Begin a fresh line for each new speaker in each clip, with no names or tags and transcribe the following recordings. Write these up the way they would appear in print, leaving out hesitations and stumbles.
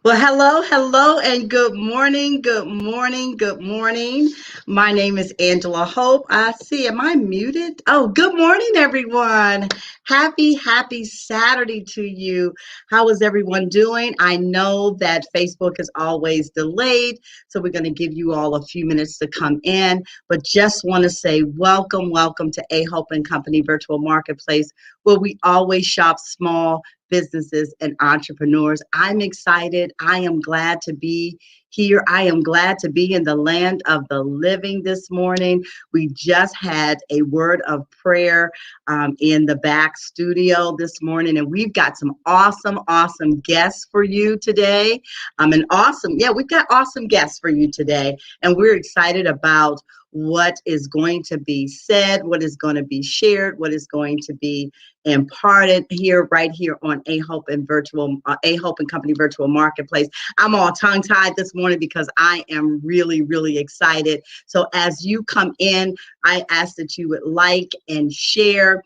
Well, hello, and good morning, good morning, good morning. My name is Angela Hope. I see, am I muted? Oh, good morning, everyone. Happy Saturday to you. How is everyone doing? I know that Facebook is always delayed, so we're going to give you all a few minutes to come in, but just want to say welcome to A Hope and Company Virtual Marketplace, where we always shop small businesses and entrepreneurs. I'm excited. I am glad to be here. I am glad to be in the land of the living this morning. We just had a word of prayer in the back studio this morning, and we've got some awesome guests for you today. We've got awesome guests for you today, and we're excited about what is going to be said, what is going to be shared, what is going to be imparted here, right here on A Hope and Company Virtual Marketplace. I'm all tongue-tied this morning because I am really excited. So as you come in, I ask that you would like and share.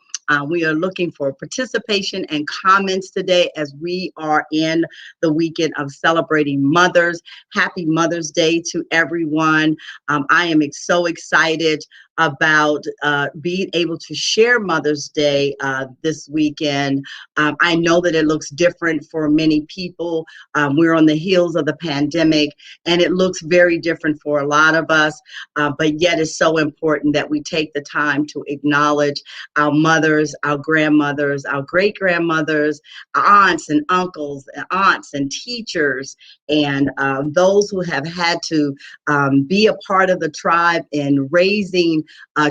We are looking for participation and comments today as we are in the weekend of celebrating mothers. Happy Mother's Day to everyone. I am so excited about being able to share Mother's Day this weekend. I know that it looks different for many people. We're on the heels of the pandemic, and it looks very different for a lot of us, but yet it's so important that we take the time to acknowledge our mothers, our grandmothers, our great-grandmothers, aunts and uncles, aunts and teachers, and those who have had to be a part of the tribe in raising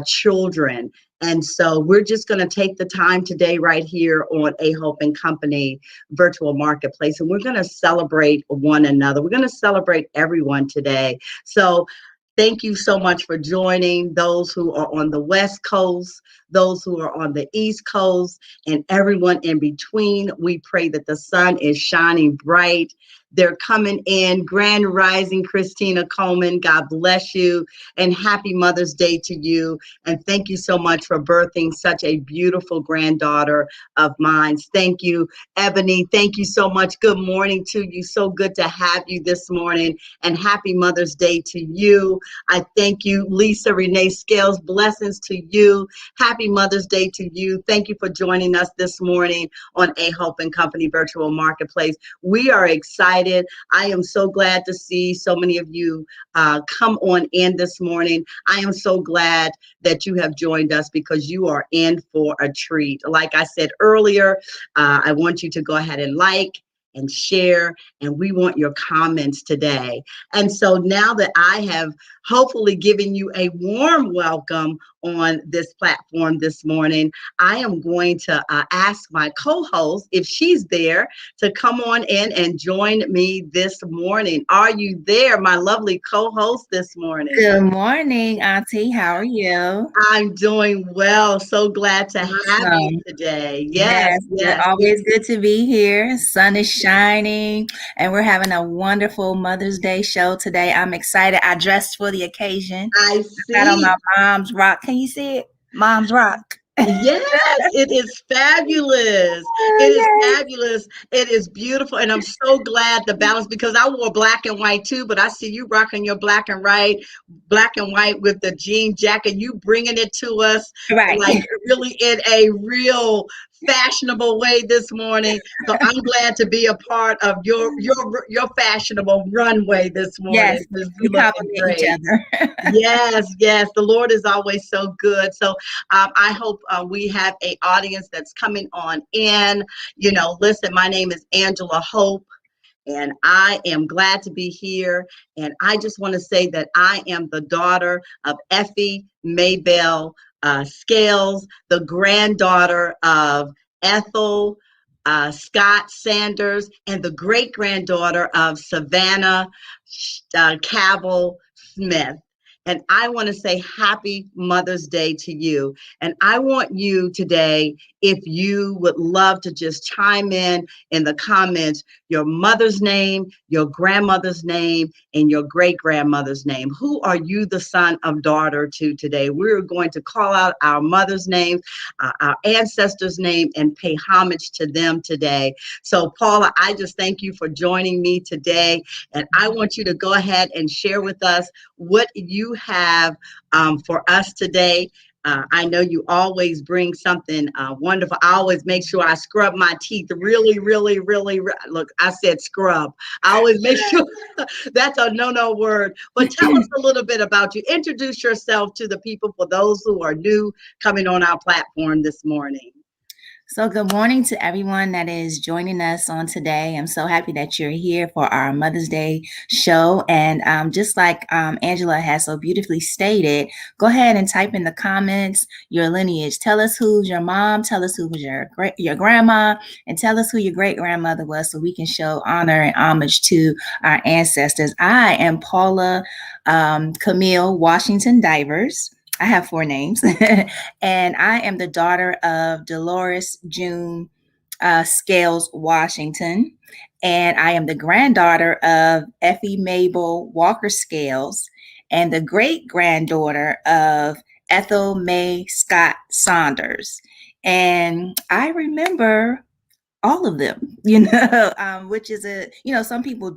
children. And so we're just going to take the time today right here on A Hope and Company Virtual Marketplace, and we're going to celebrate one another. We're going to celebrate everyone today. So thank you so much for joining those who are on the West Coast, those who are on the East Coast, and everyone in between. We pray that the sun is shining bright. They're coming in. Grand Rising, Christina Coleman. God bless you. And happy Mother's Day to you. And thank you so much for birthing such a beautiful granddaughter of mine. Thank you, Ebony. Thank you so much. Good morning to you. So good to have you this morning. And happy Mother's Day to you. I thank you, Lisa Renee Scales. Blessings to you. Happy Mother's Day to you. Thank you for joining us this morning on A Hope and Company Virtual Marketplace. We are excited. I am so glad to see so many of you come on in this morning. I am so glad that you have joined us because you are in for a treat. Like I said earlier, I want you to go ahead and like and share, and we want your comments today. And so now that I have hopefully given you a warm welcome on this platform this morning, I am going to ask my co-host, if she's there, to come on in and join me this morning. Are you there, my lovely co-host this morning?
Good morning, Auntie. How are you?
I'm doing well. So glad to have you
Awesome.
today. Yes,
Yes, good.
yes.
Always good to be here. Sun is shining, and we're having a wonderful Mother's Day show today. I'm excited. I dressed for the occasion.
I
I got on
see.
my mom's rock. Can you see it? Mom's rock.
Yes, it is fabulous. It
Oh,
is
yes.
fabulous. It is beautiful. And I'm so glad the balance because I wore black and white too, but I see you rocking your black and white with the jean jacket. You bringing it to us
Right.
like really in a real fashionable way this morning. So I'm glad to be a part of your fashionable runway this morning.
Yes,
You're
we
looking
compliment each
great.
other.
Yes. The Lord is always so good. So I hope we have a audience that's coming on in. Listen, my name is Angela Hope, and I am glad to be here. And I just want to say that I am the daughter of Effie Maybell Scales, the granddaughter of Ethel Scott Sanders, and the great granddaughter of Savannah Cavell Smith. And I want to say happy Mother's Day to you. And I want you today, if you would love to just chime in the comments, your mother's name, your grandmother's name, and your great grandmother's name. Who are you the son of daughter to today? We're going to call out our mother's name, our ancestors' name, and pay homage to them today. So, Paula, I just thank you for joining me today. And I want you to go ahead and share with us what you have for us today. I know you always bring something wonderful. I always make sure I scrub my teeth really, really, really. Look, I said scrub. I always make sure that's a no word. But tell us a little bit about you. Introduce yourself to the people for those who are new coming on our platform this morning.
So good morning to everyone that is joining us on today. I'm so happy that you're here for our Mother's Day show. And just like Angela has so beautifully stated, go ahead and type in the comments your lineage. Tell us who's your mom, tell us who was your grandma, and tell us who your great grandmother was so we can show honor and homage to our ancestors. I am Paula Camille Washington Divers. I have 4 names, and I am the daughter of Dolores June Scales Washington, and I am the granddaughter of Effie Mabel Walker Scales, and the great granddaughter of Ethel May Scott Saunders. And I remember all of them, which is some people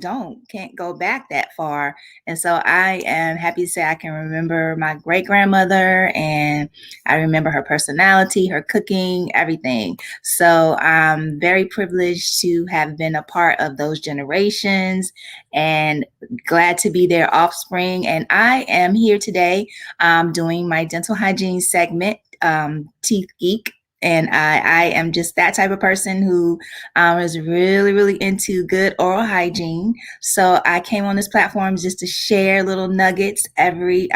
can't go back that far. And so I am happy to say I can remember my great grandmother, and I remember her personality, her cooking, everything. So I'm very privileged to have been a part of those generations and glad to be their offspring. And I am here today doing my dental hygiene segment, Teeth Geek. And I am just that type of person who is really, really into good oral hygiene. So I came on this platform just to share little nuggets every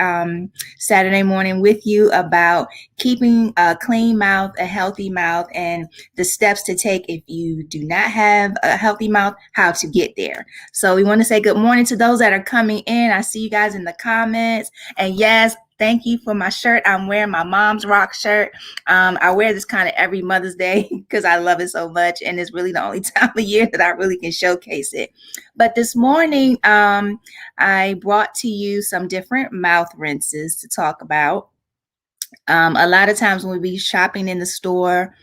Saturday morning with you about keeping a clean mouth, a healthy mouth, and the steps to take if you do not have a healthy mouth, how to get there. So we want to say good morning to those that are coming in. I see you guys in the comments. And yes, thank you for my shirt. I'm wearing my Mom's Rock shirt. I wear this kind of every Mother's Day because I love it so much. And it's really the only time of year that I really can showcase it. But this morning, I brought to you some different mouth rinses to talk about. A lot of times when we be shopping in the store,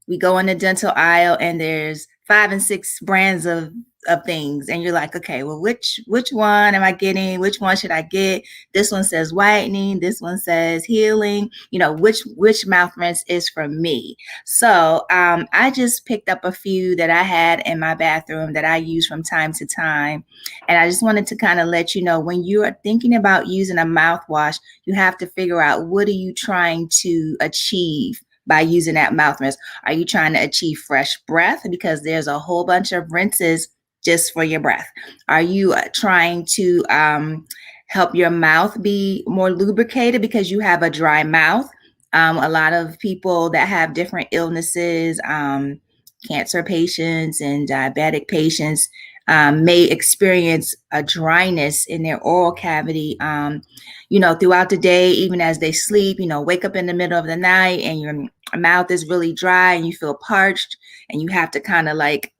we go in the dental aisle and there's 5 and 6 brands of things, and you're like, okay, well, which one am I getting? Which one should I get? This one says whitening, this one says healing. Which mouth rinse is for me? So I just picked up a few that I had in my bathroom that I use from time to time, and I just wanted to kind of let you know, when you are thinking about using a mouthwash, you have to figure out, what are you trying to achieve by using that mouth rinse? Are you trying to achieve fresh breath? Because there's a whole bunch of rinses just for your breath. Are you trying to help your mouth be more lubricated because you have a dry mouth? A lot of people that have different illnesses, cancer patients and diabetic patients, may experience a dryness in their oral cavity, throughout the day, even as they sleep. Wake up in the middle of the night and your mouth is really dry and you feel parched, and you have to kind of like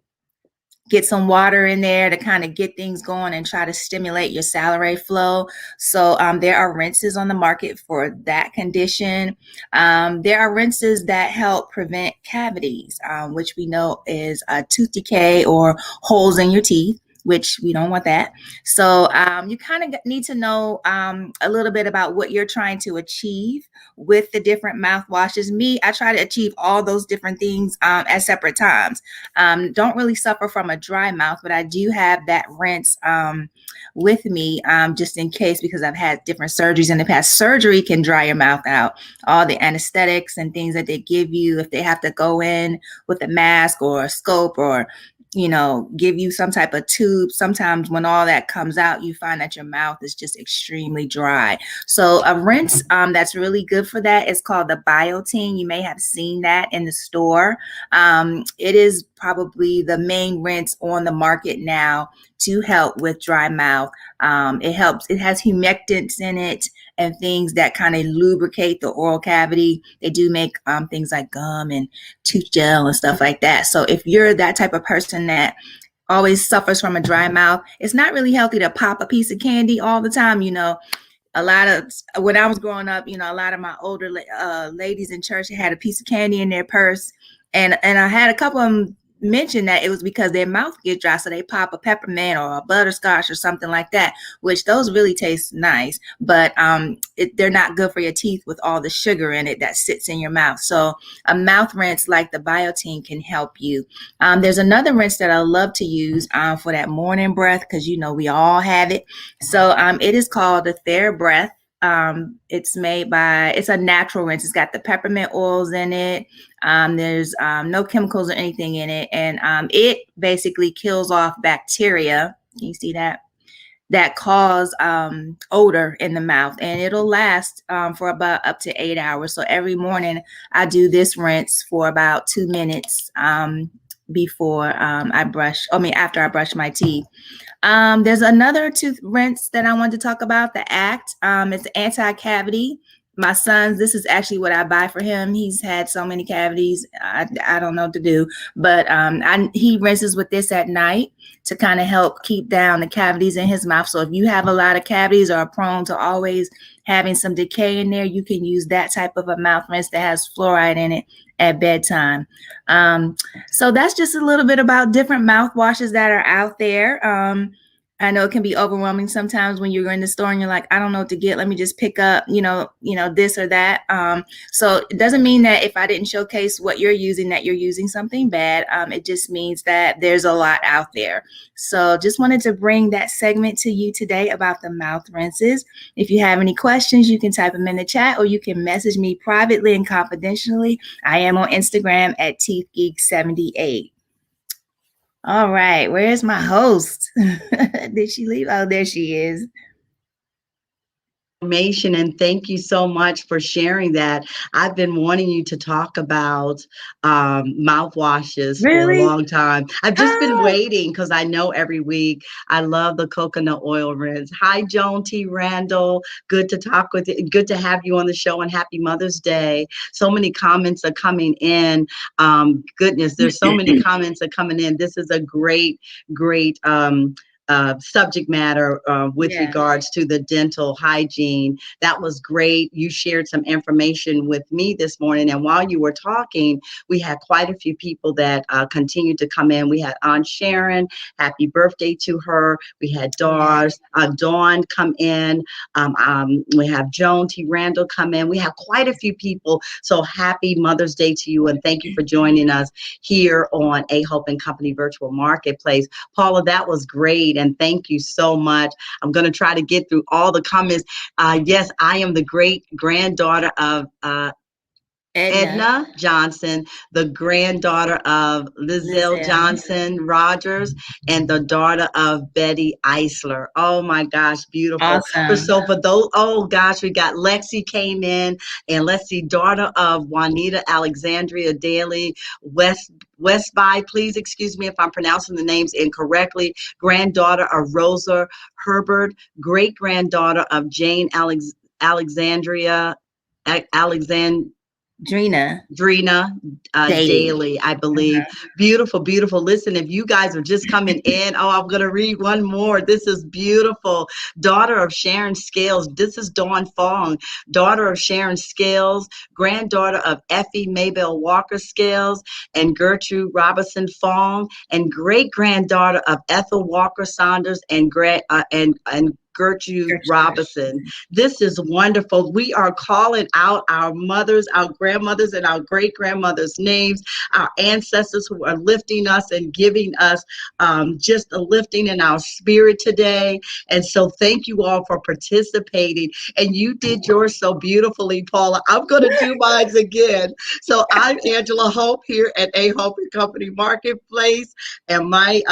get some water in there to kind of get things going and try to stimulate your salivary flow. So there are rinses on the market for that condition. There are rinses that help prevent cavities, which we know is tooth decay or holes in your teeth, which we don't want that. So you kind of need to know a little bit about what you're trying to achieve with the different mouthwashes. Me, I try to achieve all those different things at separate times. Don't really suffer from a dry mouth, but I do have that rinse with me just in case, because I've had different surgeries in the past. Surgery can dry your mouth out. All the anesthetics and things that they give you, if they have to go in with a mask or a scope or give you some type of tube. Sometimes when all that comes out, you find that your mouth is just extremely dry. So a rinse that's really good for that is called the Biotene. You may have seen that in the store. It is probably the main rinse on the market now to help with dry mouth. It helps. It has humectants in it and things that kind of lubricate the oral cavity. They do make things like gum and tooth gel and stuff like that. So if you're that type of person that always suffers from a dry mouth, it's not really healthy to pop a piece of candy all the time. A lot of when I was growing up, a lot of my older ladies in church had a piece of candy in their purse, and I had a couple of them mention that it was because their mouth gets dry, so they pop a peppermint or a butterscotch or something like that, which those really taste nice, but they're not good for your teeth with all the sugar in it that sits in your mouth. So a mouth rinse like the Biotene can help you. There's another rinse that I love to use for that morning breath, because we all have it. So it is called the TheraBreath. It's a natural rinse. It's got the peppermint oils in it. There's no chemicals or anything in it. And it basically kills off bacteria. Can you see that cause odor in the mouth, and it'll last for about up to 8 hours. So every morning I do this rinse for about 2 minutes after I brush my teeth. There's another tooth rinse that I wanted to talk about, the ACT. It's anti-cavity. My son's, this is actually what I buy for him. He's had so many cavities. I don't know what to do, but he rinses with this at night to kind of help keep down the cavities in his mouth. So if you have a lot of cavities or are prone to always having some decay in there, you can use that type of a mouth rinse that has fluoride in it at bedtime. So that's just a little bit about different mouthwashes that are out there. I know it can be overwhelming sometimes when you're in the store and you're like, I don't know what to get. Let me just pick up, this or that. So it doesn't mean that if I didn't showcase what you're using, that you're using something bad. It just means that there's a lot out there. So just wanted to bring that segment to you today about the mouth rinses. If you have any questions, you can type them in the chat, or you can message me privately and confidentially. I am on Instagram at TeethGeek78. All right, where's my host? Did she leave? Oh, there she is.
And thank you so much for sharing that. I've been wanting you to talk about mouthwashes for a long time. I've just been waiting because I know every week I love the coconut oil rinse. Hi, Joan T. Randall. Good to talk with you. Good to have you on the show, and happy Mother's Day. So many comments are coming in. Goodness, there's so many comments are coming in. This is a great subject matter with regards to the dental hygiene. That was great. You shared some information with me this morning, and while you were talking, we had quite a few people that continued to come in. We had Aunt Sharon, happy birthday to her. We had Dawn come in. We have Joan T. Randall come in. We have quite a few people. So happy Mother's Day to you, and thank you for joining us here on A Hope and Company Virtual Marketplace. Paula, that was great. And thank you so much. I'm going to try to get through all the comments. Yes, I am the great granddaughter of Edna Johnson, the granddaughter of Lizelle Johnson Rogers, and the daughter of Betty Eisler. Oh my gosh, beautiful.
Awesome.
So for those, oh gosh, we got Lexi came in, and let's see, daughter of Juanita Alexandria Daly Westby, please excuse me if I'm pronouncing the names incorrectly. Granddaughter of Rosa Herbert, great granddaughter of Jane Alexandrina Daly, I believe. Beautiful, beautiful. Listen, if you guys are just coming in, I'm going to read one more. This is beautiful. Daughter of Sharon Scales. This is Dawn Fong, daughter of Sharon Scales, granddaughter of Effie Maybell Walker Scales and Gertrude Robinson Fong, and great granddaughter of Ethel Walker Saunders and Gertrude Robinson. This is wonderful. We are calling out our mothers, our grandmothers, and our great-grandmothers' names, our ancestors who are lifting us and giving us just a lifting in our spirit today. And so thank you all for participating. And you did yours so beautifully, Paula. I'm going to do mine again. So I'm Angela Hope here at A. Hope and Company Marketplace. And my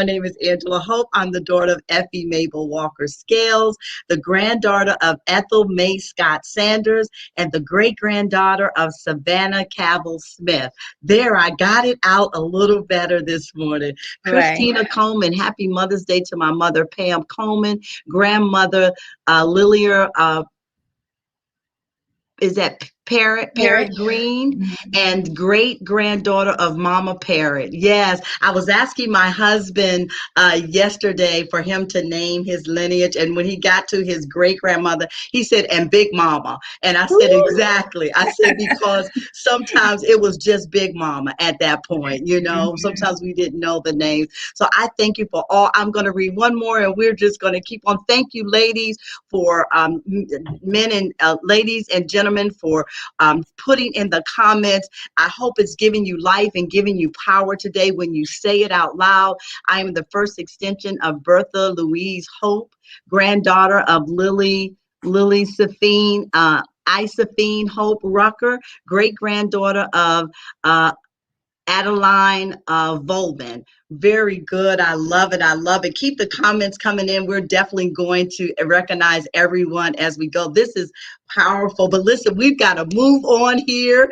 name is Angela Hope. I'm the daughter of Effie Mabel Walker Scales, the granddaughter of Ethel May Scott Sanders, and the great-granddaughter of Savannah Cabell Smith. There, I got it out a little better this morning. Christina Coleman, happy Mother's Day to my mother, Pam Coleman, grandmother Lilia, is that Parrot Green, and great-granddaughter of Mama Parrot. Yes, I was asking my husband yesterday for him to name his lineage, and when he got to his great-grandmother, he said, and Big Mama. And I said, exactly. I said, because sometimes it was just Big Mama at that point, you know. Sometimes we didn't know the names. So I thank you for all. I'm going to read one more, and we're just going to keep on. Thank you, ladies, for men and ladies and gentlemen for putting in the comments. I hope it's giving you life and giving you power today when you say it out loud. I am the first extension of Bertha Louise Hope, granddaughter of Lily Sophine, Isaphine Hope Rucker, great-granddaughter of Adeline Volman. Very good. I love it. I love it. Keep the comments coming in. We're definitely going to recognize everyone as we go. This is powerful. But listen, we've got to move on here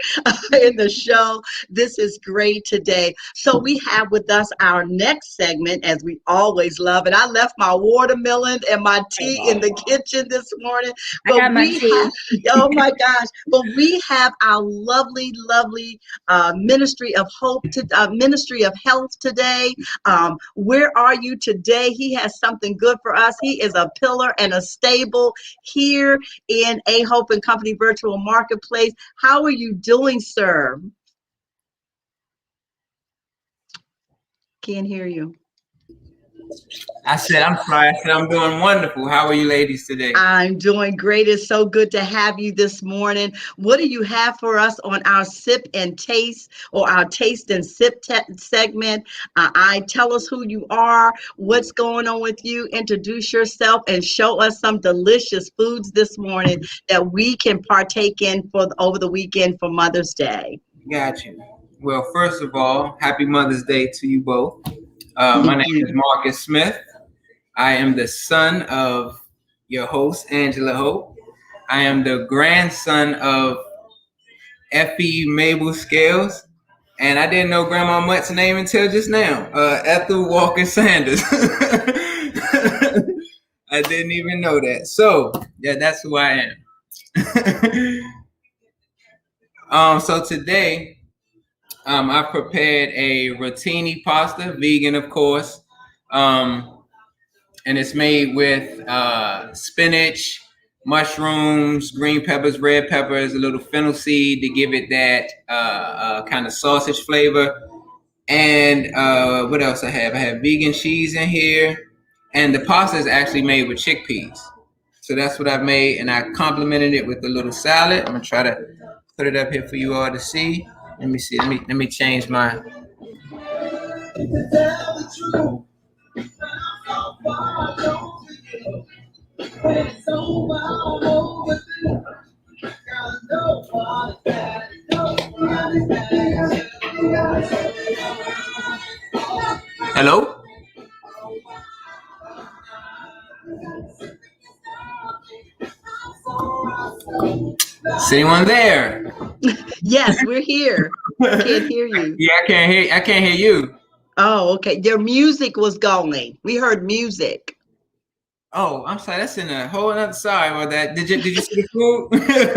in the show. This is great today. So we have with us our next segment, as we always love. And I left my watermelon and my tea in the kitchen this morning. But
I got my tea.
Oh my gosh. But we have our lovely, lovely Ministry of Hope, Ministry of Health today. Where are you today? He has something good for us. He is a pillar and a stable here in A. Hope and Company Virtual Marketplace. How are you doing, sir? Can't hear you.
I said, I'm sorry. I said, I'm doing wonderful. How are you ladies today?
I'm doing great. It's so good to have you this morning. What do you have for us on our Sip and Taste, or our Taste and Sip segment? Tell us who you are, what's going on with you, introduce yourself, and show us some delicious foods this morning that we can partake in for over the weekend for Mother's Day.
Got you. Well, first of all, happy Mother's Day to you both. My name is Marcus Smith. I am the son of your host, Angela Hope. I am the grandson of Effie Mabel Scales. And I didn't know Grandma Mutt's name until just now, Ethel Walker Sanders. I didn't even know that. So, yeah, that's who I am. So today, I prepared a rotini pasta, vegan, of course. And it's made with spinach, mushrooms, green peppers, red peppers, a little fennel seed to give it that kind of sausage flavor. And what else I have? I have vegan cheese in here. And the pasta is actually made with chickpeas. So that's what I've made. And I complemented it with a little salad. I'm going to try to put it up here for you all to see. Let me see. Let me change my. Hello? Is anyone there?
Yes, we're here. Can't hear you.
Yeah, I can't hear you.
Oh, okay. Your music was going. We heard music.
Oh, I'm sorry. That's in a whole other. Sorry about that. Did you see the food?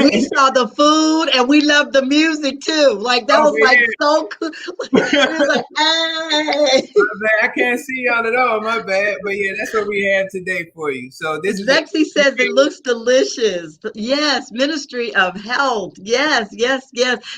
We saw the food and we loved the music too. Like that was like so cool. We were like, hey.
My bad. I can't see y'all at all. My bad. But yeah, that's what we have today for you. So this
Lexi says it looks delicious. Yes, Ministry of Health. Yes.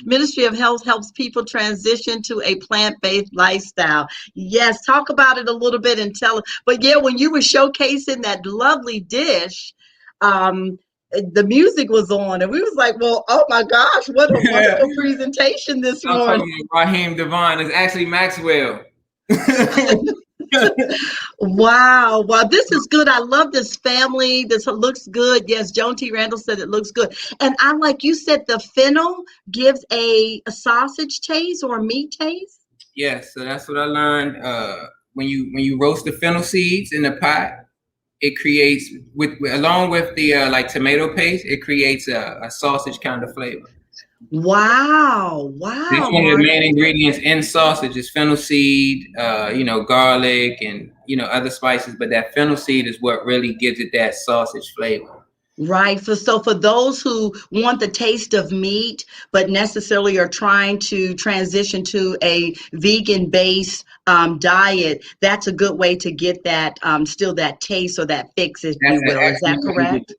Ministry of Health helps people transition to a plant-based lifestyle. Yes, talk about it a little bit and tell. But yeah, when you were showcasing that lovely dish, the music was on, and we was like, well, oh my gosh, what a wonderful presentation this
I'm
morning.
talking about Raheem Devon. It's actually Maxwell.
Wow. Well, this is good. I love this family. This looks good. Yes, Joan T. Randall said it looks good. And I like you said the fennel gives a sausage taste or a meat taste.
Yes, so that's what I learned. When you roast the fennel seeds in the pot, it creates along with the like tomato paste, it creates a sausage kind of flavor.
Wow. Wow.
That's one of the main ingredients in sausage is fennel seed, garlic and other spices, but that fennel seed is what really gives it that sausage flavor.
Right. So for those who want the taste of meat, but necessarily are trying to transition to a vegan-based diet, that's a good way to get that still that taste or that fix, if you will. Is that correct?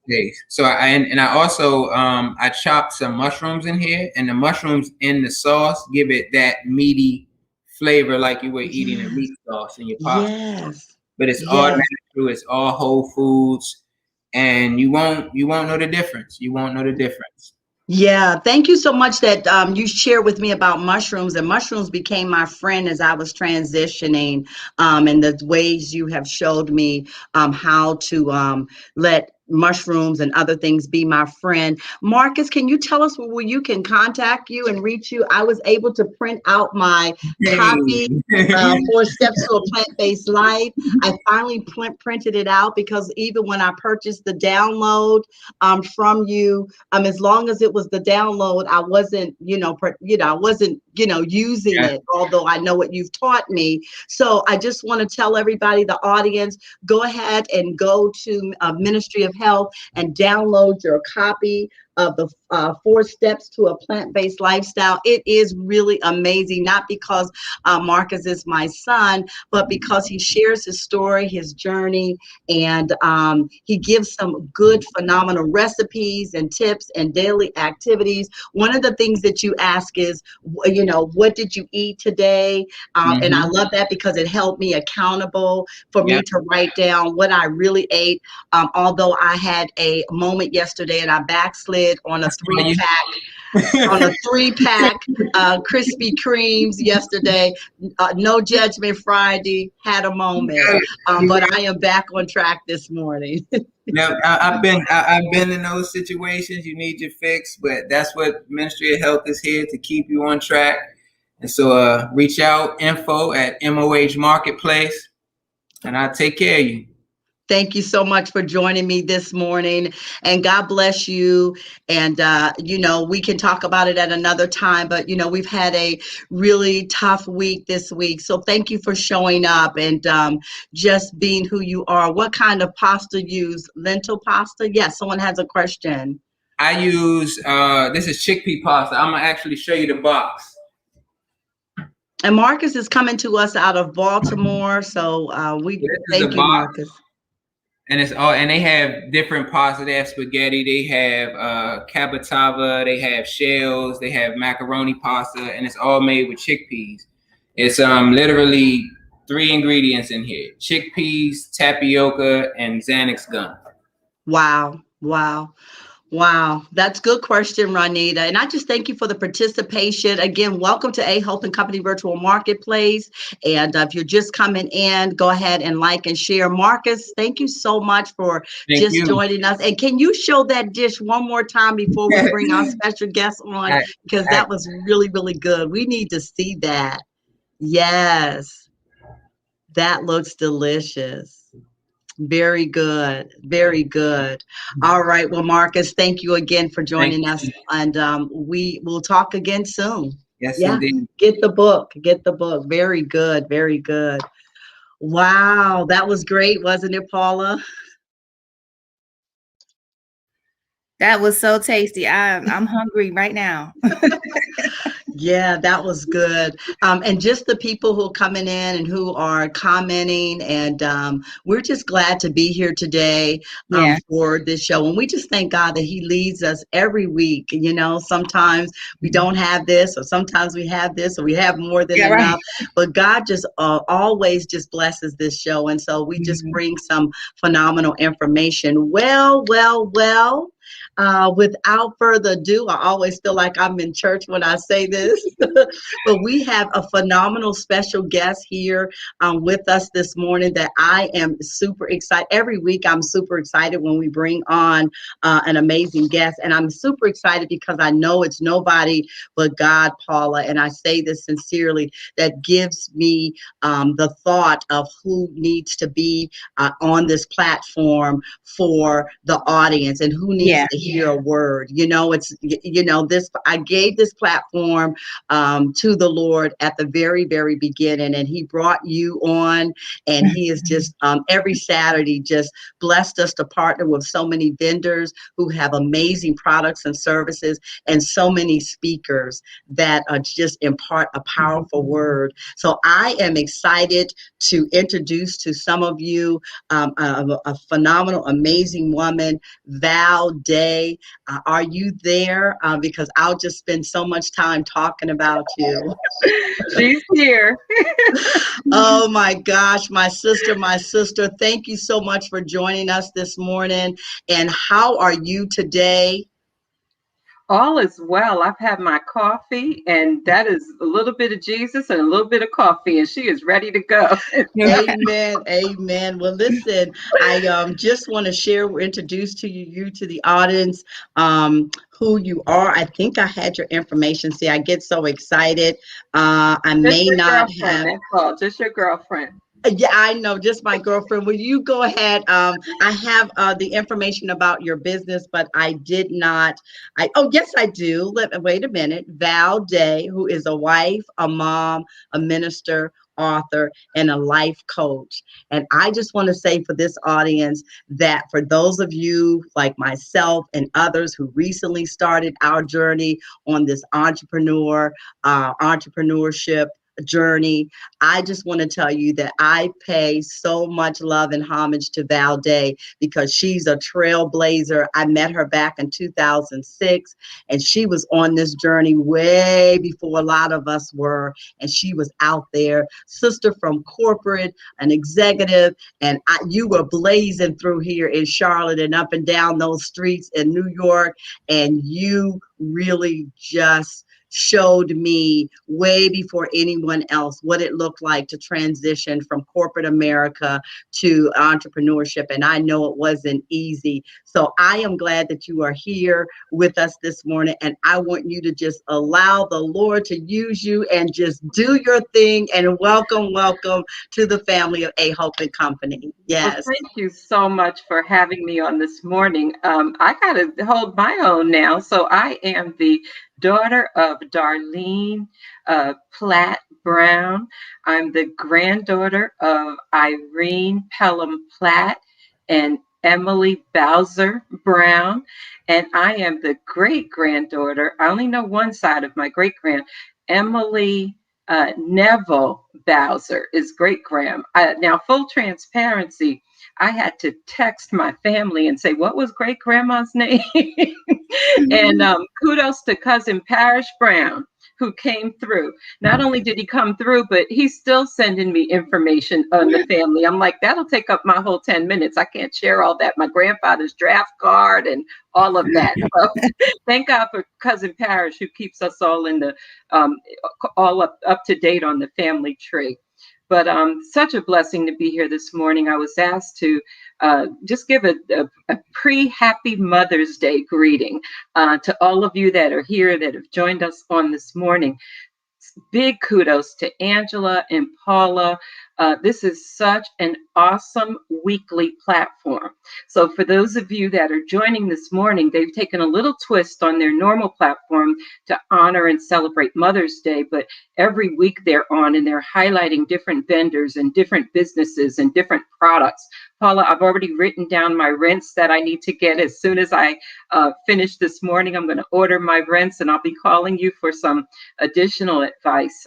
So I also I chopped some mushrooms in here, and the mushrooms in the sauce give it that meaty flavor like you were eating a meat sauce in your pasta.
Yes.
But it's all natural. It's all whole foods. And you won't know the difference. You won't know the difference.
Yeah, thank you so much that you shared with me about mushrooms, and mushrooms became my friend as I was transitioning, and the ways you have showed me how to let mushrooms and other things be my friend. Marcus, can you tell us where you can contact you and reach you? I was able to print out my copy, 4 Steps to a Plant-Based Life. I finally printed it out because even when I purchased the download from you, as long as it was the download, I wasn't, I wasn't, using it, although I know what you've taught me. So I just want to tell everybody, the audience, go ahead and go to Ministry of Health and download your copy of the 4 Steps to a Plant-Based Lifestyle. It is really amazing, not because Marcus is my son, but because he shares his story, his journey, and he gives some good, phenomenal recipes and tips and daily activities. One of the things that you ask is, what did you eat today? And I love that because it held me accountable for me to write down what I really ate. Although I had a moment yesterday and I backslid on a 3-pack Krispy Kremes yesterday. No Judgment Friday, had a moment, but I am back on track this morning.
Now, I've been in those situations. You need your fix, but that's what Ministry of Health is here to keep you on track. And so reach out, info at MOH Marketplace, and I'll take care of you.
Thank you so much for joining me this morning, and God bless you. And, we can talk about it at another time, but, we've had a really tough week this week. So thank you for showing up and just being who you are. What kind of pasta you use? Lentil pasta? Yes, someone has a question.
I use, this is chickpea pasta. I'm going to actually show you the box.
And Marcus is coming to us out of Baltimore. So thank you, Marcus.
And and they have different pasta. They have spaghetti, they have cabatava, they have shells, they have macaroni pasta, and it's all made with chickpeas. It's literally 3 ingredients in here: chickpeas, tapioca, and Xanax gum.
Wow, that's a good question, Ronita. And I just thank you for the participation. Again, welcome to A Hope and Company Virtual Marketplace. And if you're just coming in, go ahead and like and share. Marcus, thank you so much for joining us. And can you show that dish one more time before we bring our special guest on? Because that was really, really good. We need to see that. Yes, that looks delicious. Very good. Very good. All right. Well, Marcus, thank you again for joining us. And we will talk again soon.
Yes, indeed.
Get the book. Get the book. Very good. Very good. Wow. That was great, wasn't it, Paula?
That was so tasty. I'm hungry right now.
Yeah, that was good. And just the people who are coming in and who are commenting, and we're just glad to be here today
Yeah.
for this show. And we just thank God that He leads us every week. You know, sometimes we don't have this, or sometimes we have this, or we have more than
Yeah, right.
enough. But God just always just blesses this show. And so we just
Mhm.
bring some phenomenal information. Well. Without further ado, I always feel like I'm in church when I say this, but we have a phenomenal special guest here with us this morning that I am super excited. Every week, I'm super excited when we bring on an amazing guest, and I'm super excited because I know it's nobody but God, Paula, and I say this sincerely, that gives me the thought of who needs to be on this platform for the audience and who needs
Yeah.
to hear a word. You know, it's, you know, this, I gave this platform to the Lord at the very, very beginning, and He brought you on, and He is just every Saturday just blessed us to partner with so many vendors who have amazing products and services, and so many speakers that just impart a powerful word. So I am excited to introduce to some of you a phenomenal, amazing woman, Val Day. Are you there? Because I'll just spend so much time talking about you.
She's here.
Oh my gosh, my sister, thank you so much for joining us this morning. And how are you today?
All is well. I've had my coffee, and that is a little bit of Jesus and a little bit of coffee, and she is ready to go.
Amen. Amen. Well, listen, I just want to share, introduce to you to the audience who you are. I think I had your information. See, I get so excited. I
Just
may
your
not
girlfriend,
have.
that's all. Just your girlfriend.
Yeah, I know, just my girlfriend. Will you go ahead? I have the information about your business, but I did not. Oh, yes, I do. Wait a minute. Val Day, who is a wife, a mom, a minister, author, and a life coach. And I just want to say for this audience that for those of you like myself and others who recently started our journey on this entrepreneurship journey, I just want to tell you that I pay so much love and homage to Val Day because she's a trailblazer. I met her back in 2006, and she was on this journey way before a lot of us were. And she was out there, sister from corporate, an executive, and you were blazing through here in Charlotte and up and down those streets in New York, and you really just showed me way before anyone else what it looked like to transition from corporate America to entrepreneurship. And I know it wasn't easy. So I am glad that you are here with us this morning. And I want you to just allow the Lord to use you and just do your thing. And welcome to the family of A Hope and Company.
Well,
Yes.
thank you so much for having me on this morning. I got to hold my own now. So I am the daughter of Darlene Platt Brown. I'm the granddaughter of Irene Pelham Platt and Emily Bowser Brown. And I am the great granddaughter. I only know one side of my great grand, Emily Neville Bowser is great grand. Now, full transparency, I had to text my family and say, what was great grandma's name? And kudos to cousin Parrish Brown, who came through. Not only did he come through, but he's still sending me information on the family. I'm like, that'll take up my whole 10 minutes. I can't share all that. My grandfather's draft card and all of that. So thank God for cousin Parrish, who keeps us all in the all up to date on the family tree. But such a blessing to be here this morning. I was asked to just give a pre-Happy Mother's Day greeting to all of you that are here that have joined us on this morning. Big kudos to Angela and Paula This is such an awesome weekly platform. So for those of you that are joining this morning, they've taken a little twist on their normal platform to honor and celebrate Mother's Day, but every week they're on and they're highlighting different vendors and different businesses and different products. Paula, I've already written down my rinse that I need to get as soon as I finish this morning. I'm going to order my rinse and I'll be calling you for some additional advice.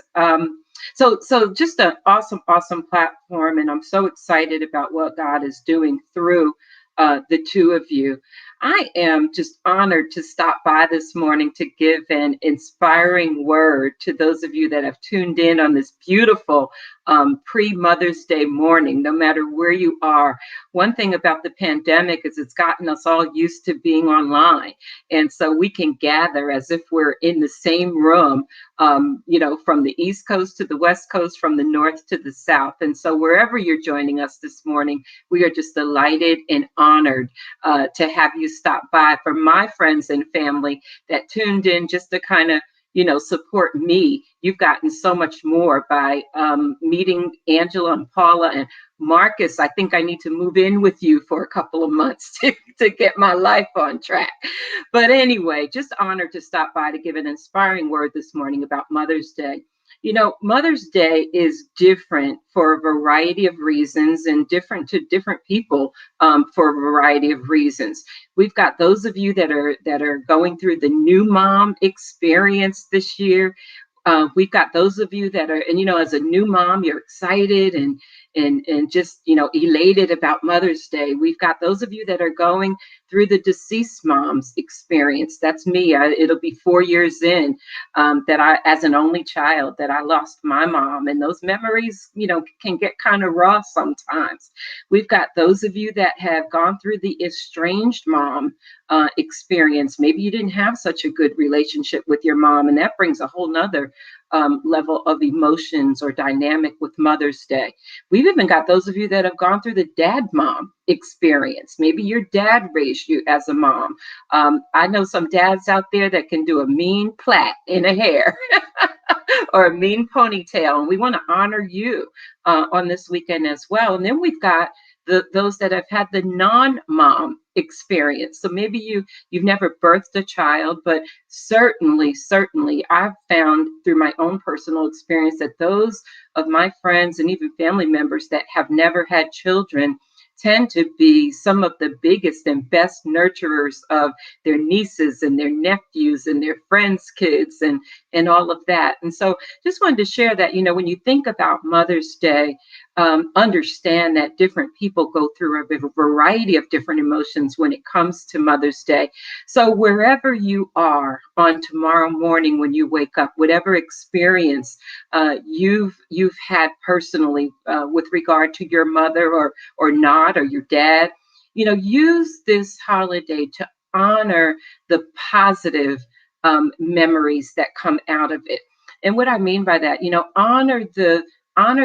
So just an awesome platform. And I'm so excited about what God is doing through the two of you. I am just honored to stop by this morning to give an inspiring word to those of you that have tuned in on this beautiful pre-Mother's Day morning, no matter where you are. One thing about the pandemic is it's gotten us all used to being online. And so we can gather as if we're in the same room, from the East Coast to the West Coast, from the North to the South. And so wherever you're joining us this morning, we are just delighted and honored to have you stop by. For my friends and family that tuned in just to kind of support me, you've gotten so much more by meeting Angela and Paula and Marcus. I think I need to move in with you for a couple of months to get my life on track. But anyway, just honored to stop by to give an inspiring word this morning about Mother's Day. Mother's Day is different for a variety of reasons and different to different people for a variety of reasons. We've got those of you that are going through the new mom experience this year. We've got those of you that are, and as a new mom, you're excited and just elated about Mother's Day. We've got those of you that are going through the deceased mom's experience. That's me. It'll be 4 years in that I, as an only child, that I lost my mom, and those memories, can get kind of raw sometimes. We've got those of you that have gone through the estranged mom experience. Maybe you didn't have such a good relationship with your mom, and that brings a whole nother level of emotions or dynamic with Mother's Day. We've even got those of you that have gone through the dad mom experience. Maybe your dad raised you as a mom. I know some dads out there that can do a mean plait in a hair or a mean ponytail, and we want to honor you on this weekend as well. And then we've got those that have had the non-mom experience. So maybe you've never birthed a child, but certainly I've found through my own personal experience that those of my friends and even family members that have never had children tend to be some of the biggest and best nurturers of their nieces and their nephews and their friends' kids and all of that. And so just wanted to share that, when you think about Mother's Day, understand that different people go through a variety of different emotions when it comes to Mother's Day. So wherever you are on tomorrow morning when you wake up, whatever experience you've had personally with regard to your mother or not, or your dad, use this holiday to honor the positive memories that come out of it. And what I mean by that, honor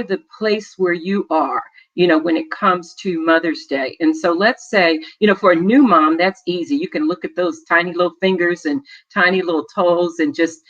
the place where you are, when it comes to Mother's Day. And so let's say, for a new mom, that's easy. You can look at those tiny little fingers and tiny little toes and just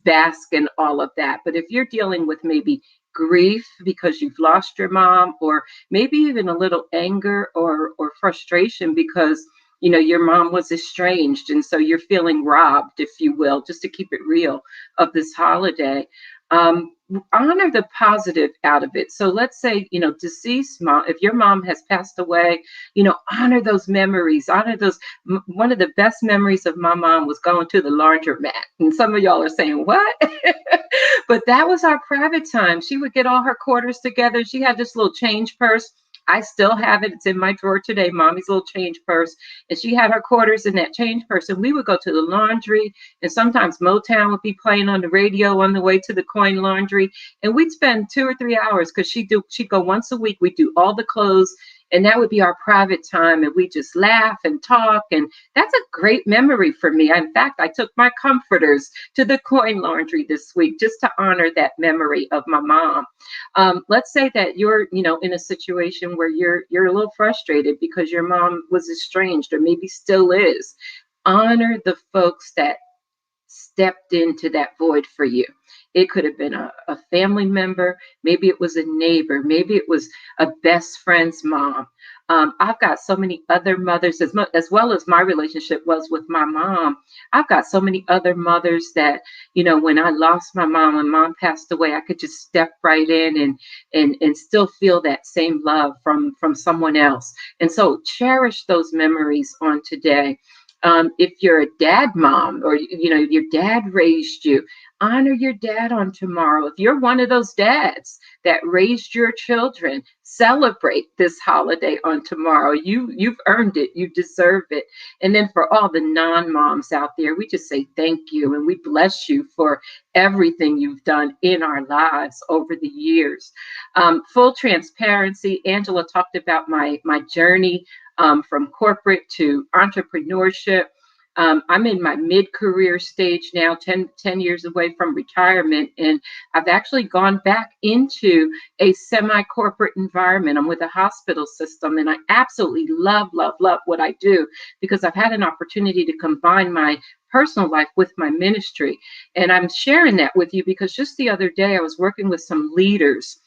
bask in all of that. But if you're dealing with maybe grief because you've lost your mom, or maybe even a little anger or frustration because your mom was estranged, and so you're feeling robbed, if you will, just to keep it real, of this holiday. Honor the positive out of it. So let's say, deceased mom, if your mom has passed away, honor those memories, honor those. One of the best memories of my mom was going to the laundromat. And some of y'all are saying, what? But that was our private time. She would get all her quarters together. She had this little change purse. I still have it. It's in my drawer today, Mommy's little change purse. And she had her quarters in that change purse. And we would go to the laundry, and sometimes Motown would be playing on the radio on the way to the coin laundry. And we'd spend 2 or 3 hours because she'd go once a week. We'd do all the clothes, and that would be our private time. And we just laugh and talk. And that's a great memory for me. In fact, I took my comforters to the coin laundry this week just to honor that memory of my mom. Let's say that you're, in a situation where you're a little frustrated because your mom was estranged or maybe still is. Honor the folks that stepped into that void for you. It could have been a family member. Maybe it was a neighbor. Maybe it was a best friend's mom. I've got so many other mothers, as well as my relationship was with my mom. I've got so many other mothers that, when I lost my mom, when mom passed away, I could just step right in and still feel that same love from someone else. And so cherish those memories on today. If you're a dad mom, or your dad raised you, honor your dad on tomorrow. If you're one of those dads that raised your children, celebrate this holiday on tomorrow. You've earned it. You deserve it. And then for all the non-moms out there, we just say thank you, and we bless you for everything you've done in our lives over the years. Full transparency, Angela talked about my journey from corporate to entrepreneurship. I'm in my mid-career stage now, 10 years away from retirement, and I've actually gone back into a semi-corporate environment. I'm with a hospital system, and I absolutely love what I do, because I've had an opportunity to combine my personal life with my ministry. And I'm sharing that with you because just the other day I was working with some leaders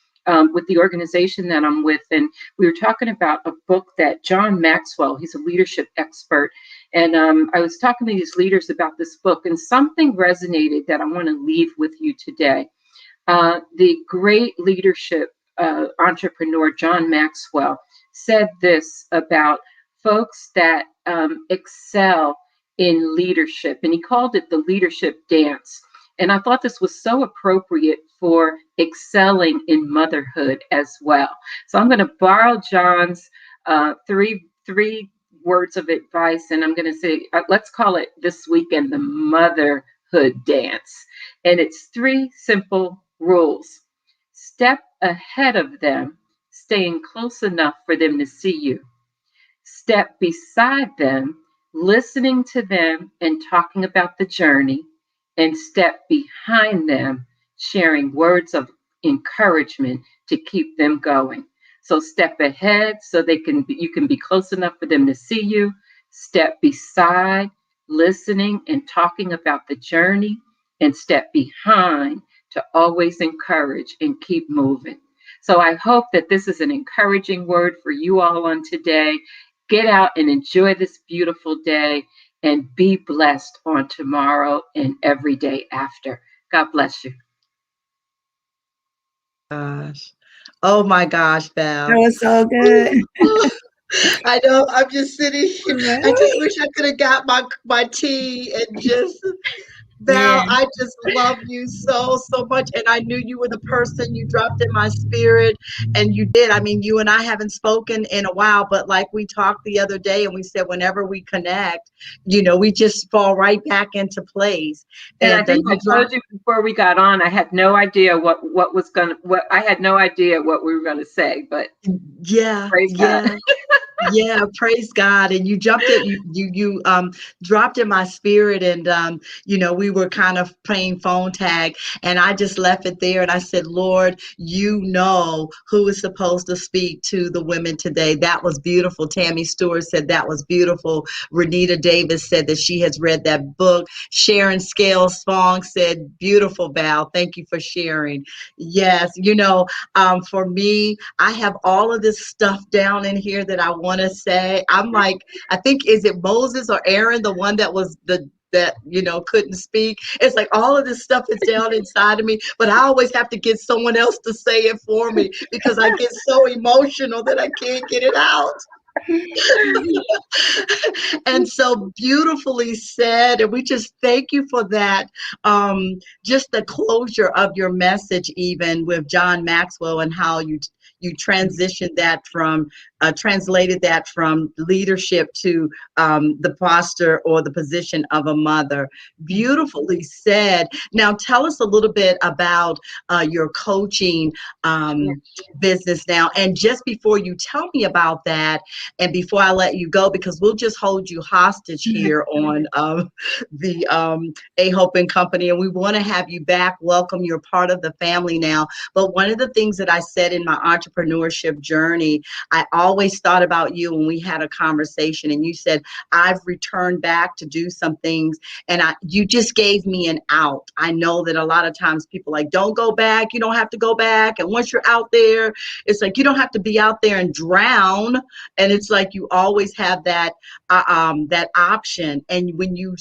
with the organization that I'm with. And we were talking about a book that John Maxwell, he's a leadership expert. And I was talking to these leaders about this book, and something resonated that I want to leave with you today. The great leadership entrepreneur, John Maxwell, said this about folks that excel in leadership, and he called it the leadership dance. And I thought this was so appropriate for excelling in motherhood as well. So I'm going to borrow John's three words of advice, and I'm going to say, let's call it this weekend the motherhood dance. And it's 3 simple rules. Step ahead of them, staying close enough for them to see you. Step beside them, listening to them and talking about the journey. And step behind them, sharing words of encouragement to keep them going. So step ahead so you can be close enough for them to see you. Step beside, listening and talking about the journey. And step behind to always encourage and keep moving. So I hope that this is an encouraging word for you all on today. Get out and enjoy this beautiful day, and be blessed on tomorrow and every day after. God bless you.
Gosh. Oh my gosh, Val.
That was so good.
I know. I'm just sitting here. I just wish I could have got my tea and just. Val,
Yeah.
I just love you so much, and I knew you were the person. You dropped in my spirit, and you did. I mean, you and I haven't spoken in a while, but like we talked the other day, and we said whenever we connect, we just fall right back into place.
And I think I told you before we got on, I had no idea what I had no idea what we were gonna say, but
yeah,
praise God.
Yeah, praise God. And you jumped it, you dropped in my spirit, and we were kind of playing phone tag, and I just left it there, and I said, Lord, who is supposed to speak to the women today. That was beautiful. Tammy Stewart said that was beautiful. Renita Davis said that she has read that book. Sharon Scales Fong said, beautiful, Val. Thank you for sharing. Yes, for me, I have all of this stuff down in here that I want to say. I'm like, I think, is it Moses or Aaron, the one that was that couldn't speak? It's like all of this stuff is down inside of me, but I always have to get someone else to say it for me because I get so emotional that I can't get it out. And so beautifully said, and we just thank you for that. Just the closure of your message, even with John Maxwell, and how you transitioned that from translated that from leadership to the posture or the position of a mother. Beautifully said. Now tell us a little bit about your coaching business now. And just before you tell me about that, and before I let you go, because we'll just hold you hostage here on the A Hope and Company, and we want to have you back. Welcome. You're part of the family now. But one of the things that I said in my entrepreneurship journey, I always thought about you when we had a conversation and you said, I've returned back to do some things, and you just gave me an out. I know that a lot of times people like, don't go back, you don't have to go back. And once you're out there, it's like, you don't have to be out there and drown. And it's like, you always have that option. And when you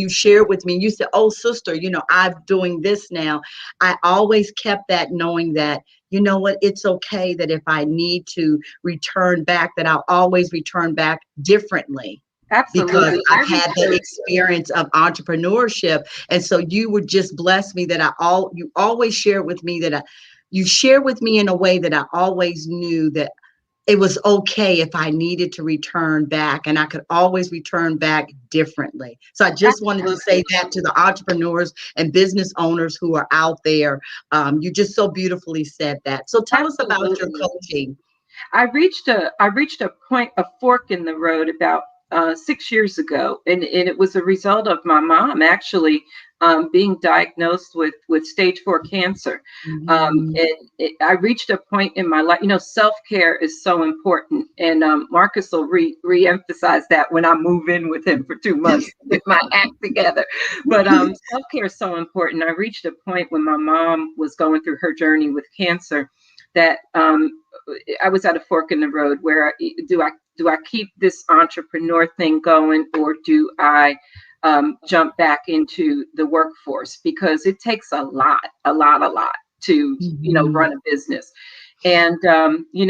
shared with me, you said, oh, sister, I'm doing this now. I always kept that, knowing that, you know what, it's okay that if I need to return back, that I'll always return back differently.
Absolutely.
Because I've had the experience of entrepreneurship. And so you would just bless me that you always share with me that you share with me in a way that I always knew that it was okay if I needed to return back, and I could always return back differently. So I just wanted to say that to the entrepreneurs and business owners who are out there. You just so beautifully said that. So tell us about your coaching.
I reached a point, a fork in the road about 6 years ago, and it was a result of my mom actually being diagnosed with stage 4 cancer. I reached a point in my life, self-care is so important. And Marcus will re-emphasize that when I move in with him for 2 months to get my act together. But self-care is so important. I reached a point when my mom was going through her journey with cancer that I was at a fork in the road where do I keep this entrepreneur thing going, or do I jump back into the workforce? Because it takes a lot to, run a business. And, you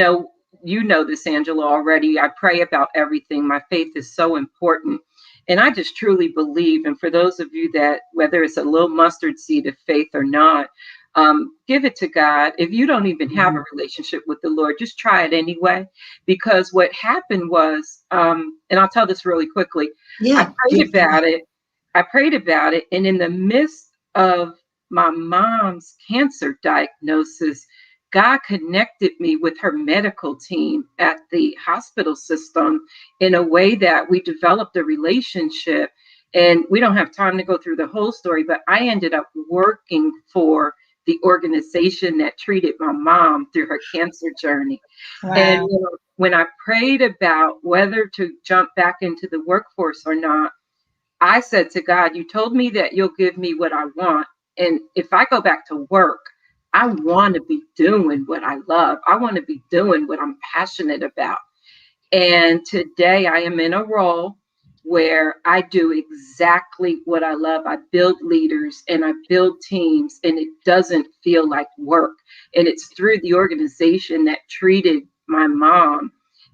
know this, Angela, already. I pray about everything. My faith is so important. And I just truly believe, and for those of you that, whether it's a little mustard seed of faith or not, give it to God. If you don't even have a relationship with the Lord, just try it anyway. Because what happened was, and I'll tell this really quickly. I prayed about it. And in the midst of my mom's cancer diagnosis, God connected me with her medical team at the hospital system in a way that we developed a relationship. And we don't have time to go through the whole story, but I ended up working for the organization that treated my mom through her cancer journey. Wow. And when I prayed about whether to jump back into the workforce or not, I said to God, you told me that you'll give me what I want. And if I go back to work, I want to be doing what I love. I want to be doing what I'm passionate about. And today I am in a role where I do exactly what I love. I build leaders and I build teams, and it doesn't feel like work. And it's through the organization that treated my mom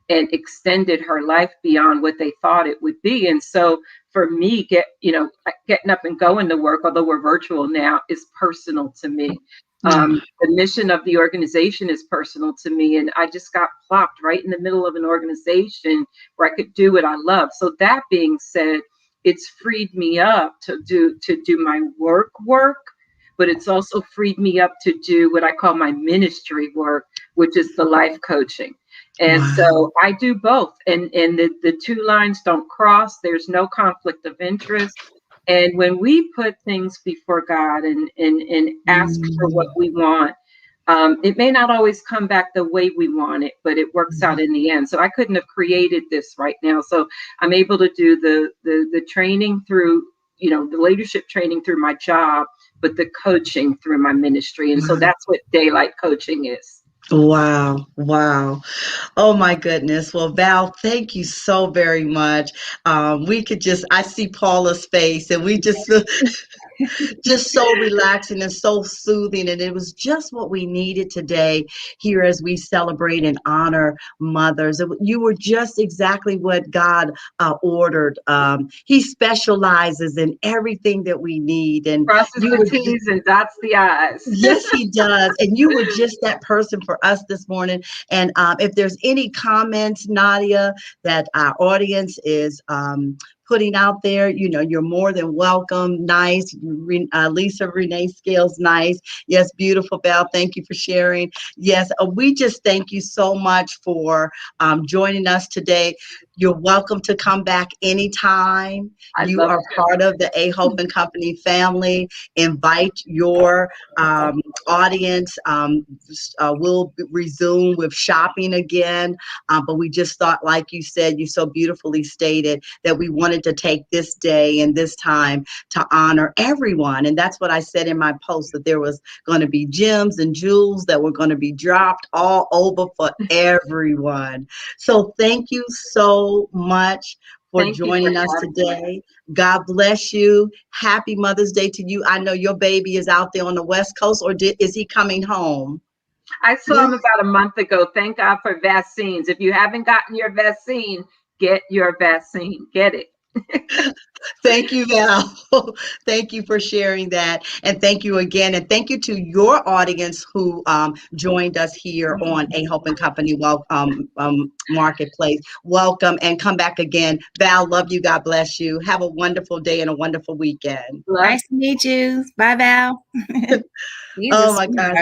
and extended her life beyond what they thought it would be. And so for me, getting up and going to work, although we're virtual now, is personal to me. The mission of the organization is personal to me. And I just got plopped right in the middle of an organization where I could do what I love. So that being said, it's freed me up to do my work, but it's also freed me up to do what I call my ministry work, which is the life coaching. And so I do both. And the two lines don't cross. There's no conflict of interest. And when we put things before God and ask for what we want, it may not always come back the way we want it, but it works out in the end. So I couldn't have created this right now. So I'm able to do the training through, the leadership training through my job, but the coaching through my ministry. And so that's what Daylight Coaching is.
Wow. Oh my goodness. Well, Val, thank you so very much. I see Paula's face, and we just so relaxing and so soothing. And it was just what we needed today here as we celebrate and honor mothers. You were just exactly what God ordered. He specializes in everything that we need. And
crosses the T's and dots the I's.
Yes, he does. And you were just that person for us this morning. And if there's any comments, Nadia, that our audience is putting out there, you're more than welcome. Nice. Lisa Renee Scales, nice. Yes, beautiful, Val. Thank you for sharing. Yes, we just thank you so much for joining us today. You're welcome to come back anytime.
I
You
love
are
that.
part of the A Hope and Company family. Invite your audience. We'll resume with shopping again. But we just thought, like you said, you so beautifully stated, that we wanted to take this day and this time to honor everyone. And that's what I said in my post, that there was going to be gems and jewels that were going to be dropped all over for everyone. So thank you so much for
Thank you for
joining us
having me.
today. God bless you. Happy Mother's Day to you. I know your baby is out there on the West Coast, or is he coming home?
I saw him about a month ago. Thank God for vaccines. If you haven't gotten your vaccine, get your vaccine. Get it.
Thank you, Val. Thank you for sharing that. And thank you again. And thank you to your audience who joined us here on A Hope and Company Marketplace. Welcome and come back again. Val, love you. God bless you. Have a wonderful day and a wonderful weekend.
Nice to meet you. Bye, Val.
Oh my gosh.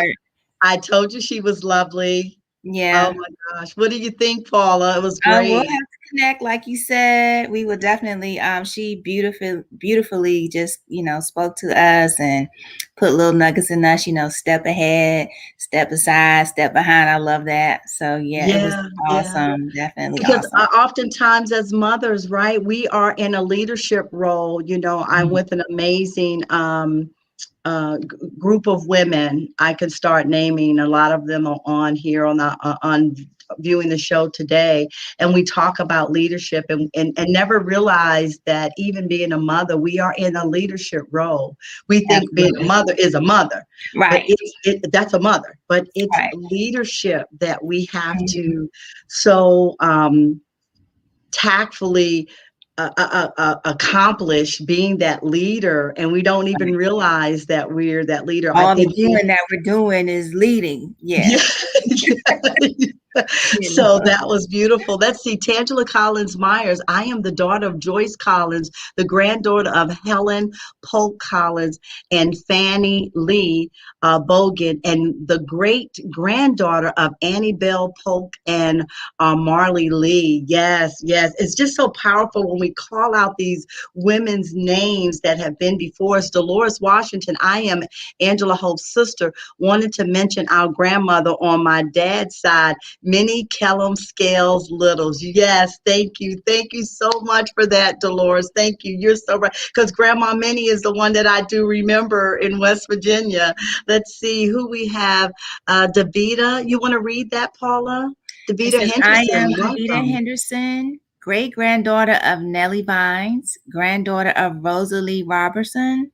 I told you she was lovely.
Yeah.
Oh my gosh. What do you think, Paula? It was
We'll
great.
have to connect, like you said. We will definitely. She beautifully just spoke to us and put little nuggets in us. Step ahead, step aside, step behind. I love that. So yeah, it was awesome. Yeah. Definitely
because
awesome.
Oftentimes as mothers, right, we are in a leadership role. I'm with an amazing group of women. I could start naming. A lot of them are on here on viewing the show today, and we talk about leadership and never realize that even being a mother, we are in a leadership role. We think being a mother is a mother,
right?
But that's a mother, but it's leadership that we have to so tactfully accomplish, being that leader, and we don't even realize that we're that leader.
All the doing that we're doing is leading. Yeah.
So that was beautiful. Let's see. Tangela Collins Myers. I am the daughter of Joyce Collins, the granddaughter of Helen Polk Collins and Fannie Lee Bogan, and the great granddaughter of Annie Bell Polk and Marley Lee. Yes, yes. It's just so powerful when we call out these women's names that have been before us. Dolores Washington. I am Angela Hope's sister. Wanted to mention our grandmother on my dad's side, Minnie Kellum Scales Littles. Yes, thank you. Thank you so much for that, Dolores. Thank you. You're so right. Because Grandma Minnie is the one that I do remember in West Virginia. Let's see who we have. Davita, you want to read that, Paula? Davita Henderson.
I am Davita Henderson, great-granddaughter of Nellie Vines, granddaughter of Rosalie Robertson,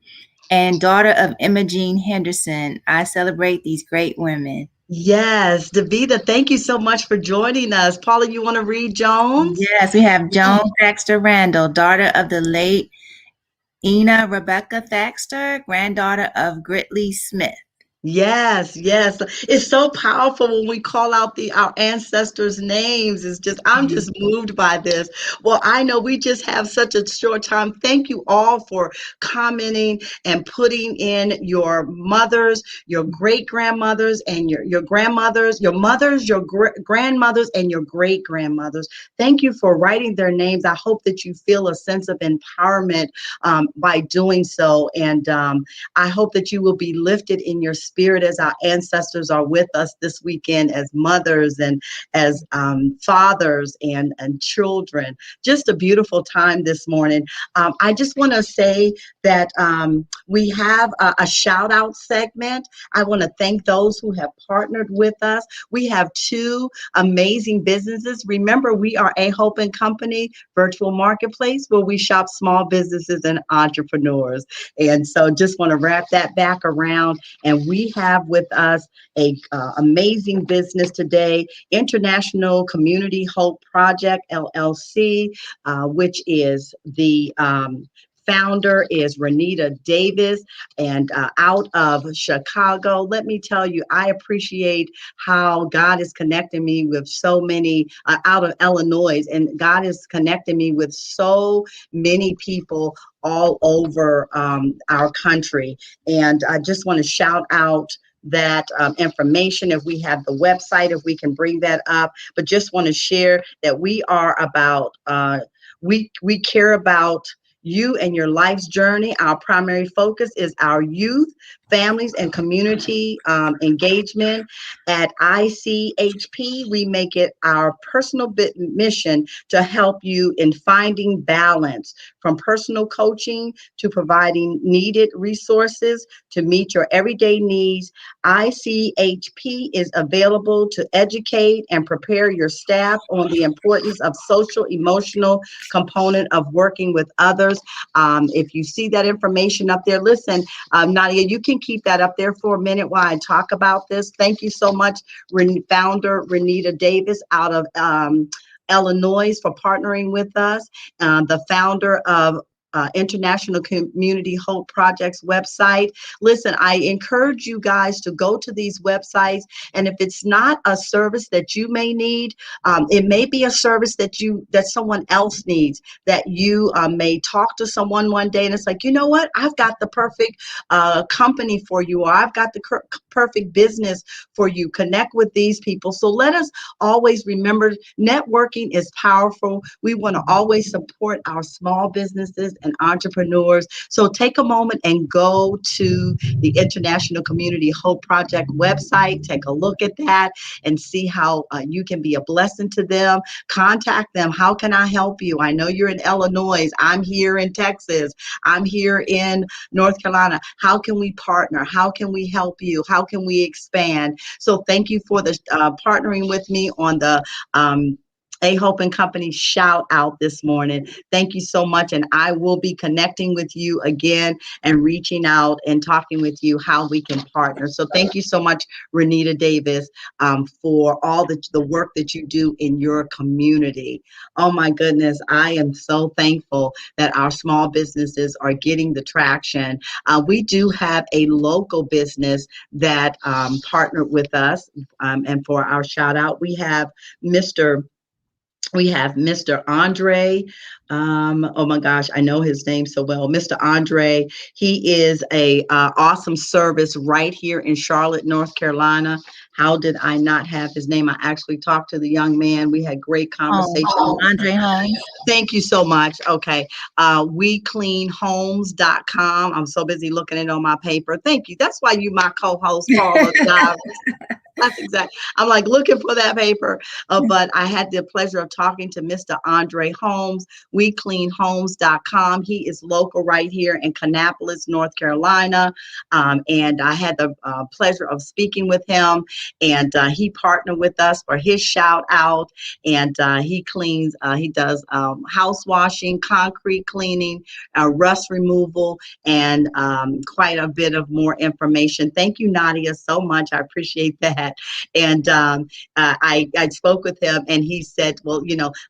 and daughter of Imogene Henderson. I celebrate these great women.
Yes, Davita, thank you so much for joining us. Paula, you want to read Jones?
Yes, we have Joan Thaxter Randall, daughter of the late Ena Rebecca Thaxter, granddaughter of Gritly Smith.
Yes, yes. It's so powerful when we call out our ancestors' names. It's just, I'm just moved by this. Well, I know we just have such a short time. Thank you all for commenting and putting in your mothers, your great-grandmothers, and your grandmothers, your mothers, your grandmothers, and your great-grandmothers. Thank you for writing their names. I hope that you feel a sense of empowerment by doing so. And I hope that you will be lifted in your spirit as our ancestors are with us this weekend as mothers and as fathers and children. Just a beautiful time this morning. I just want to say that we have a shout out segment. I want to thank those who have partnered with us. We have two amazing businesses. Remember, we are A Hope and Company virtual marketplace where we shop small businesses and entrepreneurs. And so just want to wrap that back around. And we have with us a amazing business today, International Community Hope Project, LLC, which is the founder is Renita Davis, and out of Chicago. Let me tell you, I appreciate how God is connecting me with so many out of Illinois, and God is connecting me with so many people all over our country. And I just want to shout out that information, if we have the website, if we can bring that up. But just want to share that we are about, we care about you and your life's journey. Our primary focus is our youth, families, and community engagement. At ICHP, we make it our personal mission to help you in finding balance, from personal coaching to providing needed resources to meet your everyday needs. ICHP is available to educate and prepare your staff on the importance of social emotional component of working with others. If you see that information up there, listen, Nadia, you can keep that up there for a minute while I talk about this. Thank you so much, founder Renita Davis out of Illinois, for partnering with us. The founder of International Community Hope Project's website. Listen, I encourage you guys to go to these websites, and if it's not a service that you may need, it may be a service that someone else needs, that you may talk to someone one day and it's like, you know what, I've got the perfect company for you, or I've got the perfect business for you. Connect with these people. So let us always remember, networking is powerful. We want to always support our small businesses and entrepreneurs. So take a moment and go to the International Community Hope Project website. Take a look at that and see how you can be a blessing to them. Contact them. How can I help you? I know you're in Illinois. I'm here in Texas. I'm here in North Carolina. How can we partner? How can we help you? How can we expand? So thank you for the partnering with me on the A Hope and Company shout out this morning. Thank you so much. And I will be connecting with you again and reaching out and talking with you how we can partner. So thank you so much, Renita Davis, for all the work that you do in your community. Oh my goodness, I am so thankful that our small businesses are getting the traction. We do have a local business that partnered with us, and for our shout out, we have Mr. Andre. Oh my gosh, I know his name so well. Mr. Andre, he is a awesome service right here in Charlotte, North Carolina. How did I not have his name? I actually talked to the young man. We had great conversation.
Andre Holmes.
Thank you so much. Okay. WeCleanHomes.com. I'm so busy looking at it on my paper. Thank you. That's why you my co-host, Paula. That's exactly. I'm like looking for that paper. But I had the pleasure of talking to Mr. Andre Holmes, WeCleanHomes.com. He is local right here in Kannapolis, North Carolina. And I had the pleasure of speaking with him, and he partnered with us for his shout out. And he does house washing, concrete cleaning, rust removal, and quite a bit of more information. Thank you, Nadia, so much. I appreciate that. And I spoke with him, and he said, well,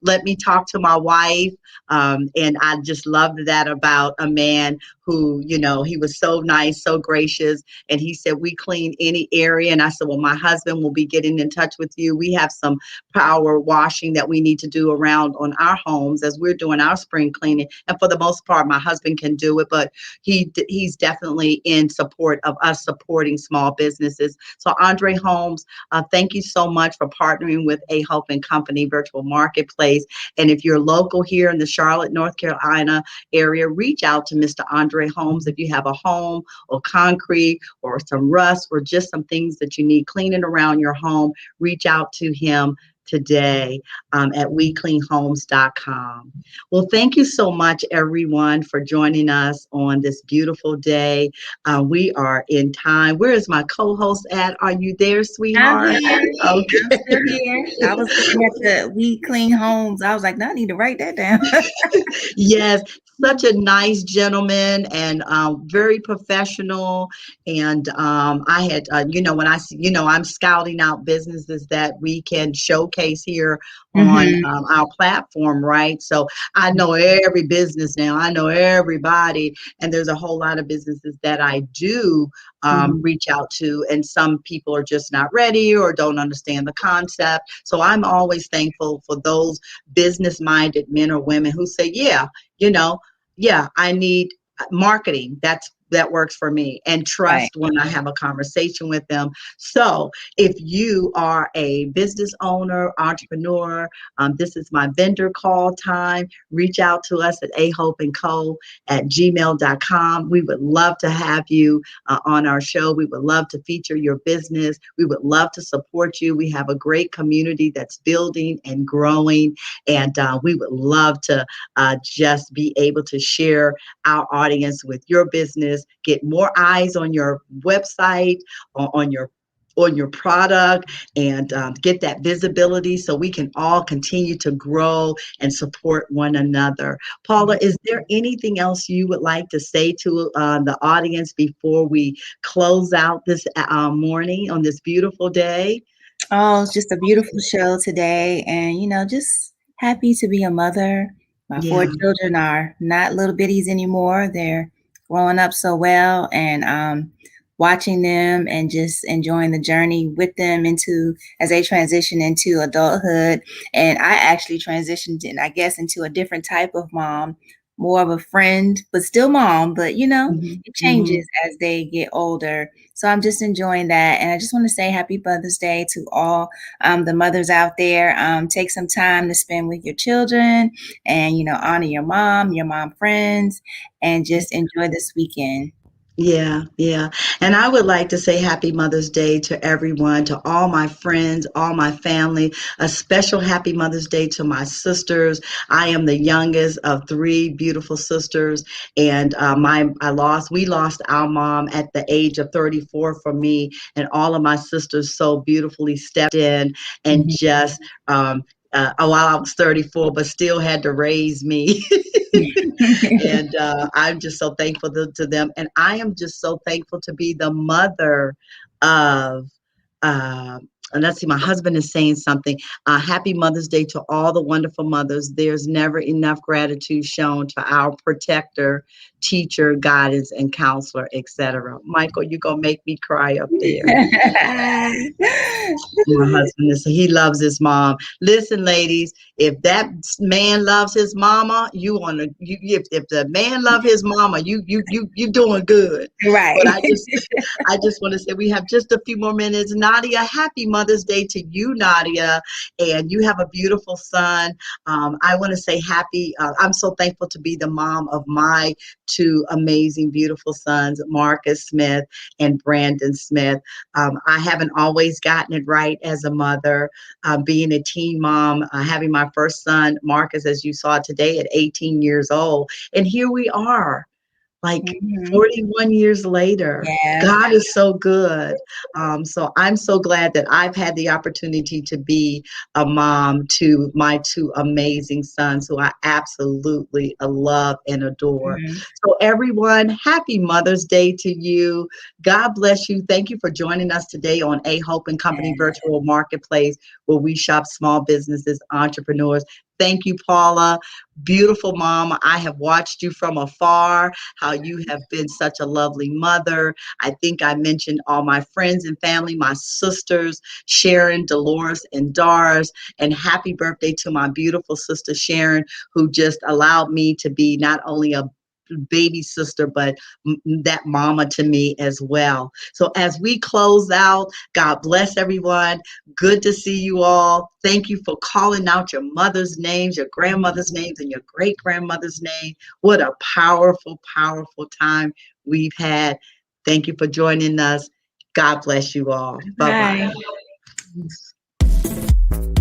let me talk to my wife. And I just loved that about a man who, he was so nice, so gracious. And he said, we clean any area. And I said, well, my husband will be getting in touch with you. We have some power washing that we need to do around on our homes as we're doing our spring cleaning. And for the most part, my husband can do it, but he's definitely in support of us supporting small businesses. So Andre Holmes, thank you so much for partnering with A Hope and Company Virtual Marketplace. And if you're local here in the Charlotte, North Carolina area, reach out to Mr. Andre Holmes. If you have a home or concrete or some rust or just some things that you need cleaning around your home, reach out to him today at WeCleanHomes.com. Well, thank you so much, everyone, for joining us on this beautiful day. We are in time. Where is my co-host at? Are you there, sweetheart?
I'm here.
Okay.
I'm still here. I was looking at the We Clean Homes. I was like, no, I need to write that down.
Yes, such a nice gentleman and very professional. And I had, when I'm scouting out businesses that we can showcase here on our platform, right? So I know every business now. I know everybody. And there's a whole lot of businesses that I do reach out to. And some people are just not ready or don't understand the concept. So I'm always thankful for those business-minded men or women who say, I need marketing. That's that works for me, and trust when I have a conversation with them. So if you are a business owner, entrepreneur, this is my vendor call time. Reach out to us at ahopeandco@gmail.com. We would love to have you on our show. We would love to feature your business. We would love to support you. We have a great community that's building and growing, and we would love to just be able to share our audience with your business, get more eyes on your website, on your product, and get that visibility so we can all continue to grow and support one another. Paula, is there anything else you would like to say to the audience before we close out this morning on this beautiful day?
Oh, it's just a beautiful show today, and just happy to be a mother. My 4 children are not little bitties anymore. They're growing up so well, and watching them and just enjoying the journey with them as they transition into adulthood. And I actually transitioned into a different type of mom, more of a friend, but still mom, but it changes as they get older. So I'm just enjoying that. And I just want to say happy Mother's Day to all the mothers out there. Take some time to spend with your children and, honor your mom friends, and just enjoy this weekend.
Yeah. And I would like to say happy Mother's Day to everyone, to all my friends, all my family. A special happy Mother's Day to my sisters. I am the youngest of 3 beautiful sisters, and we lost our mom at the age of 34 for me, and all of my sisters so beautifully stepped in and just while I was 34, but still had to raise me. And I'm just so thankful to them. And I am just so thankful to be the mother of, and let's see, my husband is saying something. Happy Mother's Day to all the wonderful mothers. There's never enough gratitude shown to our protector, teacher, guidance, and counselor, etc. Michael, you're going to make me cry up there. My husband he loves his mom. Listen, ladies, if that man loves his mama, if the man love his mama, you doing good.
Right.
But I just want to say we have just a few more minutes. Nadia, happy Mother's Day to you, Nadia, and you have a beautiful son. I want to say happy. I'm so thankful to be the mom of my 2 amazing, beautiful sons, Marcus Smith and Brandon Smith. I haven't always gotten it right as a mother, being a teen mom, having my first son, Marcus, as you saw today, at 18 years old. And here we are, like 41 years later.
Yeah.
God is so good. So I'm so glad that I've had the opportunity to be a mom to my 2 amazing sons who I absolutely love and adore. So everyone, happy Mother's Day to you. God bless you. Thank you for joining us today on A Hope and Company Virtual Marketplace, where we shop small businesses, entrepreneurs. Thank you, Paula. Beautiful mom. I have watched you from afar, how you have been such a lovely mother. I think I mentioned all my friends and family, my sisters, Sharon, Dolores, and Doris. And happy birthday to my beautiful sister, Sharon, who just allowed me to be not only a baby sister, but that mama to me as well. So as we close out, God bless everyone. Good to see you all. Thank you for calling out your mother's names, your grandmother's names, and your great grandmother's name. What a powerful, powerful time we've had. Thank you for joining us. God bless you all. Bye-bye.
Bye.